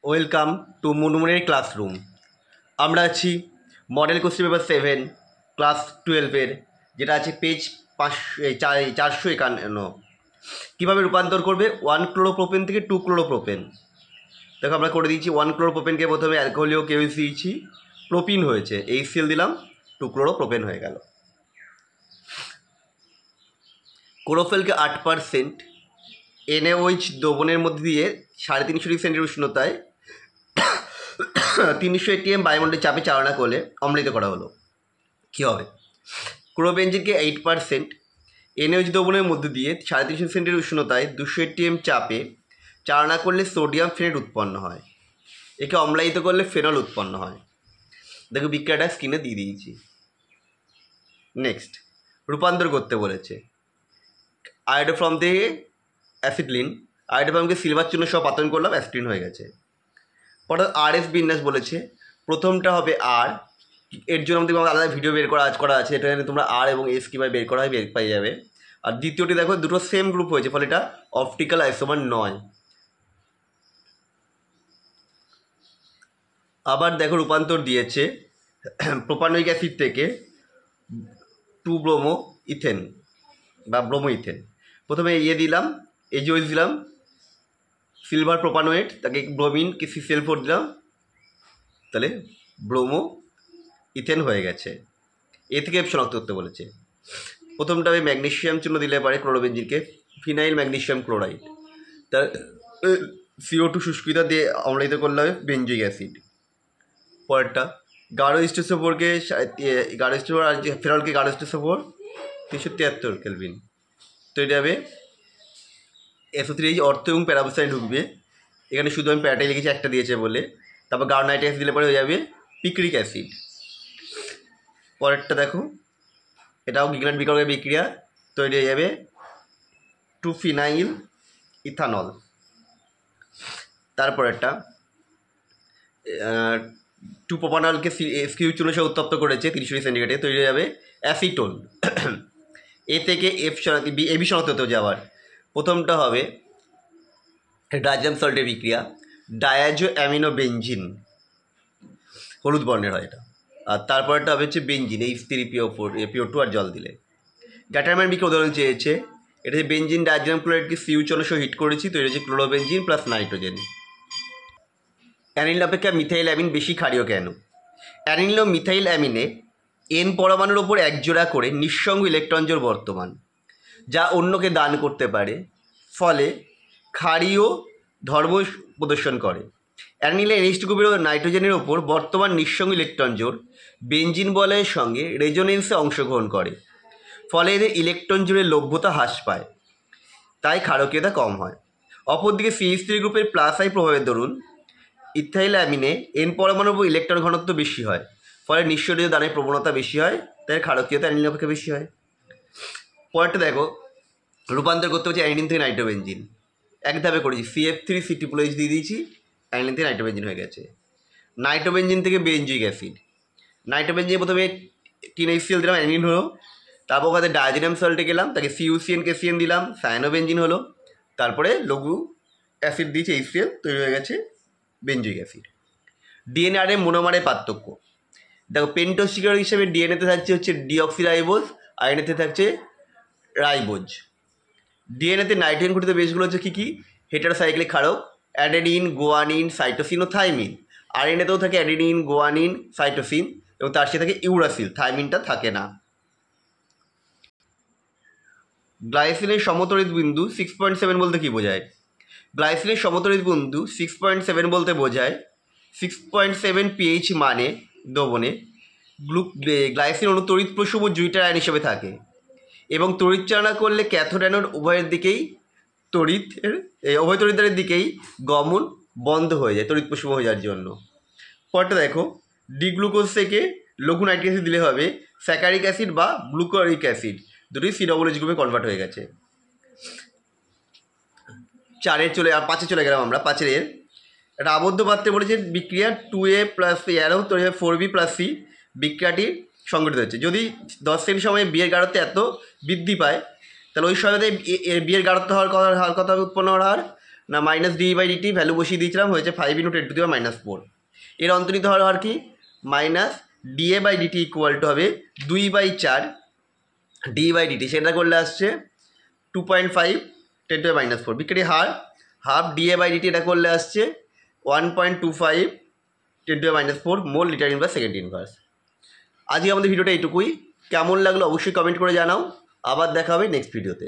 Welcome to মুনমুনের classroom. আমরা আছি model question paper 7 class 12-এর, যেটা আছে পেজ 451। কীভাবে রূপান্তর করবে 1 ক্লোরোপ্রোপেন থেকে 2 ক্লোরোপ্রোপেন। দেখো আমরা করে দিয়েছি 1 ক্লোরোপ্রোপেনকে প্রথমে অ্যালকোহলীয় কেমিস দিয়েছি, প্রোপিন হয়েছে, HCl দিলাম, 2 ক্লোরোপ্রোপেন হয়ে গেল। ক্লোরোফিলকে 8% NaOH দ্রবণের মধ্যে দিয়ে 350 ডিগ্রি সেন্টিগ্রেড উষ্ণতায় 300 atm বায়ুমণ্ডলের চাপে চালনা করলে অম্লিত করা হলো। কী হবে? ক্লোরোবেনজিনকে 8% NaOH দ্রবণের মধ্যে দিয়ে 350 সেন্টিগ্রেড উষ্ণতায় 200 atm চাপে চালনা করলে সোডিয়াম ফেনেট উৎপন্ন হয়। একে অম্লায়িত করলে ফেনল উৎপন্ন হয়। দেখো বিক্রিয়াটা স্ক্রিনে দিয়ে দিয়েছি। নেক্সট, রূপান্তর করতে বলেছে। আয়োডোফর্ম থেকে অ্যাসিডলিন, আয়োডোফর্মকে সিলভার চূর্ণ সহ পাতন করলাম, অ্যাসিডিন হয়ে গেছে। অর্থাৎ RS বিন্যাস বলেছে। প্রথমটা হবে আর, এর জন্য আমাদের আলাদা ভিডিও বের করা আছে, এটা তোমরা আর এবং এস কীভাবে বের করা হয় বের পাই যাবে। আর দ্বিতীয়টি দেখো দুটো সেম গ্রুপ হয়েছে, ফলে এটা অপটিক্যাল আইসোমার নয়। আবার দেখো রূপান্তর দিয়েছে প্রোপানোয়িক অ্যাসিড থেকে 2 ব্রোমো ইথেন বা ব্রোমো ইথেন। প্রথমে দিলাম, HOH দিলাম, সিলভার প্রোপানোয়েট, তাকে ব্রোমিন কি CCl4 দিলাম, তাহলে ব্রোমো ইথেন হয়ে গেছে। এ থেকে শনাক্ত করতে বলেছে। প্রথমটা আমি ম্যাগনেশিয়াম চূর্ণ দিলে পারে ক্লোরোবেনজিনকে, ফিনাইল ম্যাগনেশিয়াম ক্লোরাইড, তার CO2 শুষ্কিতা দিয়ে অম্লায়িত করলে হবে বেনজোইক অ্যাসিড। পরেরটা গাঢ় H2SO4কে আর ফেনলকে গাঢ় H2SO4 373 কেলভিন, তো এটা হবে SO3H অর্থ এবং প্যারাবোসাইড ঢুকবে। এখানে শুধু আমি প্যারাটাই লিখেছি, একটা দিয়েছে বলে। তারপর গাঢ় নাইট্রিক অ্যাসিড দিলে পরে হয়ে যাবে পিক্রিক অ্যাসিড। পরেরটা দেখো, এটাও গিগনাট বিক্রিয়া বিক্রিয়া তৈরি হয়ে যাবে 2-ফিনাইল ইথানল। তারপরেরটা 2 প্রোপানলকে SQ চূর্ণ সহ উত্তপ্ত করেছে 30 ডিগ্রি সেন্টিগ্রেডে, তৈরি হয়ে যাবে অ্যাসিটোন। এ থেকে এবি শনাক্ত হতে যাওয়ার প্রথমটা হবে ডাইজিয়াম সল্টের বিক্রিয়া, ডায়াজো অ্যামিনো বেঞ্জিন, হলুদ বর্ণের হয় এটা। আর তারপরটা হবে হচ্ছে বেঞ্জিন, H3PO4 PO2 আর জল দিলে। গ্যাটারম্যান বিক্রিয়া উদাহরণ চেয়েছে। এটা হচ্ছে বেঞ্জিন ডাইজিয়াম ক্লোরাইডকে CU চূর্ণ সহ হিট করেছি, তৈরি হচ্ছে ক্লোরোবেনজিন প্লাস নাইট্রোজেন। অ্যানিল অপেক্ষা মিথাইল অ্যামিন বেশি ক্ষারীয় কেন? অ্যানিল ও মিথাইল অ্যামিনে N পরমাণুর ওপর এক জোড়া করে নিঃসঙ্গ ইলেকট্রন জোড় বর্তমান, যা অন্যকে দান করতে পারে, ফলে ক্ষারীয় ধর্ম প্রদর্শন করে। অ্যানিলে NH2 গ্রুপের নাইট্রোজেনের ওপর বর্তমান নিঃসঙ্গ ইলেকট্রন জোড় বেঞ্জিন বলয়ের সঙ্গে রেজোনেন্সে অংশগ্রহণ করে, ফলে এদের ইলেকট্রন জোড়ের লভ্যতা হ্রাস পায়, তাই ক্ষারকীয়তা কম হয়। অপরদিকে CH3 গ্রুপের +I প্রভাবের দরুন ইথাইল অ্যামিনে N পরমাণুর উপর ইলেকট্রন ঘনত্ব বেশি হয়, ফলে নিঃসরণীয় দানের প্রবণতা বেশি হয়, তাই ক্ষারকীয়তা অ্যানিলিন অপেক্ষা বেশি হয়। পরেরটা দেখো, রূপান্তর করতে হচ্ছে অ্যানিলিন থেকে নাইট্রোবেনজিন। এক ধাপে করেছি, CF3C+H দিয়ে দিয়েছি, অ্যানিলিন থেকে নাইট্রোবেনজিন হয়ে গেছে। নাইট্রোবেনজিন থেকে বেনজোইক অ্যাসিড। নাইট্রোবেনজিন প্রথমে 3 HCl দিলাম, অ্যানিলিন হলো। তারপর ওখানে ডায়াজিনাম সল্টে গেলাম, তাকে CuCN দিলাম, সায়ানোবেনজিন হলো। তারপরে লঘু অ্যাসিড দিয়েছে HCl, তৈরি হয়ে গেছে বেনজোইক অ্যাসিড। DNA মোনোমারের পার্থক্য দেখো, পেন্টোজ শিকার হিসেবে ডিএনএতে থাকছে হচ্ছে ডিঅক্সিরাইবোজ, RNAতে থাকছে রাইবোজ। ডিএনএতে নাইট্রোজেন ঘটিত বেসগুলো হচ্ছে কী কী? হেটারোসাইক্লিক ক্ষারক, অ্যাডেনিন, গোয়ানিন, সাইটোসিন ও থাইমিন। RNAতেও থাকে অ্যাডেনিন, গোয়ানিন, সাইটোসিন এবং তার সাথে থাকে ইউরাসিল, থাইমিনটা থাকে না। গ্লাইসিনের সমতরিত বিন্দু 6.7 বলতে কী বোঝায়? গ্লাইসিনের সমতরিত বিন্দু 6.7 বলতে বোঝায় 6.7 pH মানে দ্রবণে গ্লাইসিন অণু তড়িৎ প্রসূম ও জুইটার আয়ন হিসেবে থাকে এবং তড়িৎ চালনা করলে ক্যাথোড অ্যানোড উভয় তড়িৎদ্বারের দিকেই গমন বন্ধ হয়ে যায়, তড়িৎ প্রসূম হয়ে যাওয়ার জন্য। পরটা দেখো, ডিগ্লুকোজ থেকে লঘু নাইট্রিক অ্যাসিড দিলে হবে স্যাকারিক অ্যাসিড বা গ্লুকোরিক অ্যাসিড, দুটোই COOH গ্রুপে কনভার্ট হয়ে গেছে। 5 চলে গেলাম আমরা। 5 একটা আবদ্ধ পাত্রে বলেছে বিক্রিয়া 2A + C আরও 4B + C বিক্রিয়াটি সংঘটিত হচ্ছে। যদি 10 সেকেন্ড সময়ে বিয়ের গাঢ়ত্ব এত বৃদ্ধি পায়, তাহলে ওই সময়তে বিয়ের গাঢ়ত্ব হওয়ার কথা উৎপন্ন হওয়ার হার না minus d by dt value বসিয়ে দিয়েছিলাম, হয়েছে 5 × 10⁻⁴। এর অন্তর্নিহিত হওয়ার হার কি, minus dA by dt equal to হবে 2/4 ডি বাই ডিটি, সেটা করলে আসছে 2.5 10⁻⁴। বিক্রির হার হাফ ডিএ বাই ডিটি, এটা করলে আসছে 1.25 10⁻⁴ মোল লিটার ইনভার্স সেকেন্ড ইনভার্স। আজকে আমাদের ভিডিওটা এইটুকুই। কেমন লাগলো অবশ্যই কমেন্ট করে জানাও। আবার দেখা হবে নেক্সট ভিডিওতে।